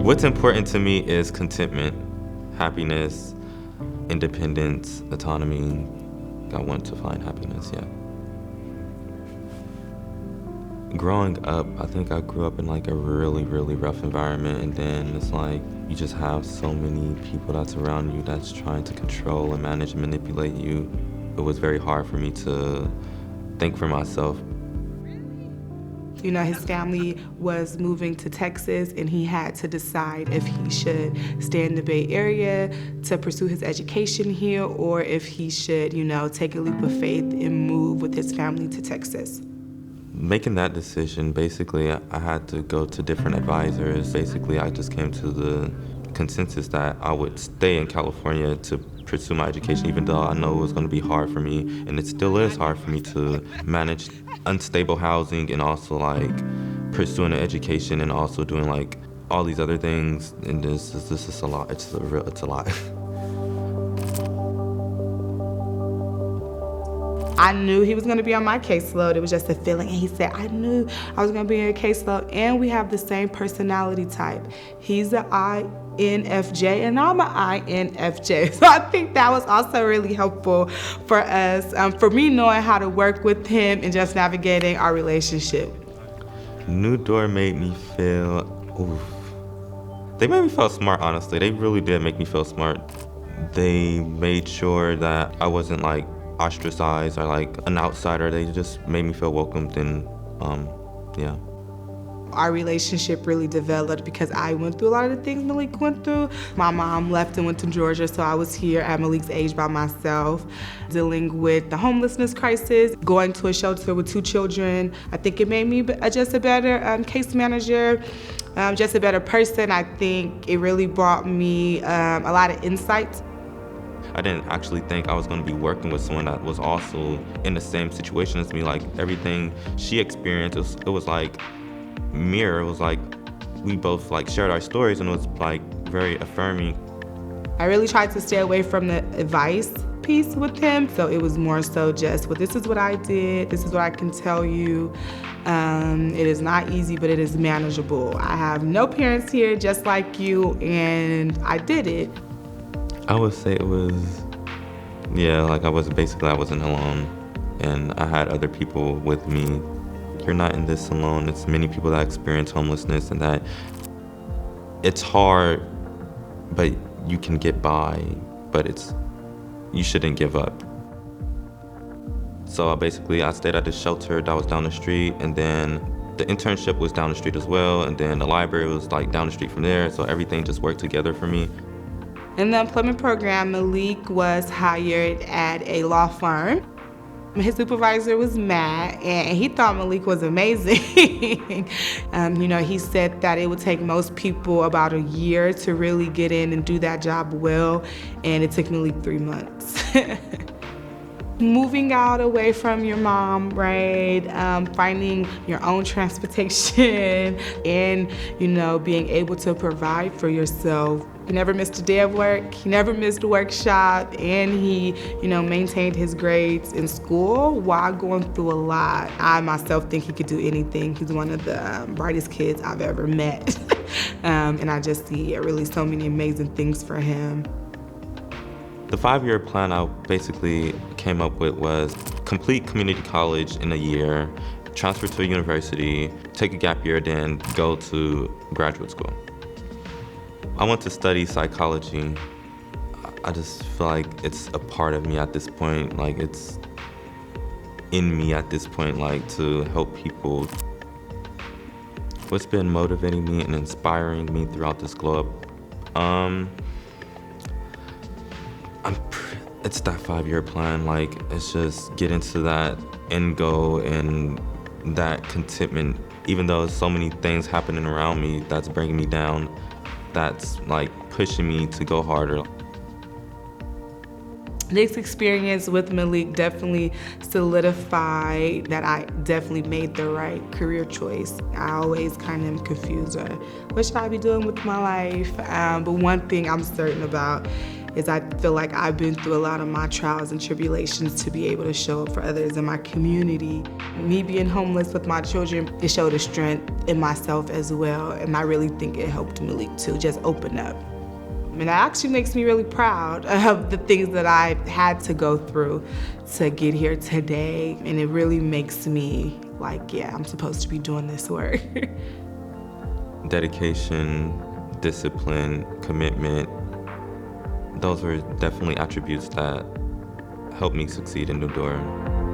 What's important to me is contentment, happiness, independence, autonomy. I want to find happiness, yeah. Growing up, I think I grew up in like a really, really rough environment, and then it's like you just have so many people that's around you that's trying to control and manage and manipulate you. It was very hard for me to think for myself. You know, his family was moving to Texas, and he had to decide if he should stay in the Bay Area to pursue his education here, or if he should, you know, take a leap of faith and move with his family to Texas. Making that decision, basically, I had to go to different advisors. Basically, I just came to the consensus that I would stay in California to pursue my education, even though I know it was going to be hard for me, and it still is hard for me to manage unstable housing and also like pursuing an education and also doing like all these other things. And this is a lot. It's a lot. I knew he was going to be on my caseload. It was just a feeling. And he said, I knew I was going to be on your caseload. And we have the same personality type. He's an INFJ and I'm an INFJ. So I think that was also really helpful for us, for me knowing how to work with him and just navigating our relationship. New Door made me feel, oof. They made me feel smart, honestly. They really did make me feel smart. They made sure that I wasn't like ostracized or like an outsider. They just made me feel welcomed, and yeah. Our relationship really developed because I went through a lot of the things Malique went through. My mom left and went to Georgia, so I was here at Malique's age by myself, dealing with the homelessness crisis, going to a shelter with 2 children. I think it made me just a better case manager, just a better person. I think it really brought me a lot of insights. I didn't actually think I was going to be working with someone that was also in the same situation as me. Like everything she experienced, it was like mirror. It was like we both like shared our stories, and it was like very affirming. I really tried to stay away from the advice piece with him. So it was more so just, well, this is what I did. This is what I can tell you. It is not easy, but it is manageable. I have no parents here just like you, and I did it. I would say it was, yeah, like I wasn't alone, and I had other people with me. You're not in this alone. It's many people that experience homelessness, and that it's hard, but you can get by, but you shouldn't give up. So I stayed at the shelter that was down the street, and then the internship was down the street as well, and then the library was like down the street from there, so everything just worked together for me. In the employment program, Malique was hired at a law firm. His supervisor was mad, and he thought Malique was amazing. You know, he said that it would take most people about a year to really get in and do that job well, and it took Malique 3 months. Moving out away from your mom, right? Finding your own transportation and, you know, being able to provide for yourself. He never missed a day of work. He never missed a workshop, and he, you know, maintained his grades in school while going through a lot. I myself think he could do anything. He's one of the brightest kids I've ever met. And I just see really so many amazing things for him. The 5-year plan I basically came up with was complete community college in a year, transfer to a university, take a gap year, then go to graduate school. I want to study psychology. I just feel like it's a part of me at this point, like it's in me at this point, like to help people. What's been motivating me and inspiring me throughout this glow up? It's that 5-year plan. Like, it's just get into that end goal and that contentment. Even though so many things happening around me that's bringing me down, that's like pushing me to go harder. This experience with Malique definitely solidified that I definitely made the right career choice. I always kind of am confused, what should I be doing with my life? But one thing I'm certain about is I feel like I've been through a lot of my trials and tribulations to be able to show up for others in my community. Me being homeless with my children, it showed a strength in myself as well, and I really think it helped Malique to just open up. And that actually makes me really proud of the things that I had to go through to get here today, and it really makes me like, yeah, I'm supposed to be doing this work. Dedication, discipline, commitment, those were definitely attributes that helped me succeed in New Durham.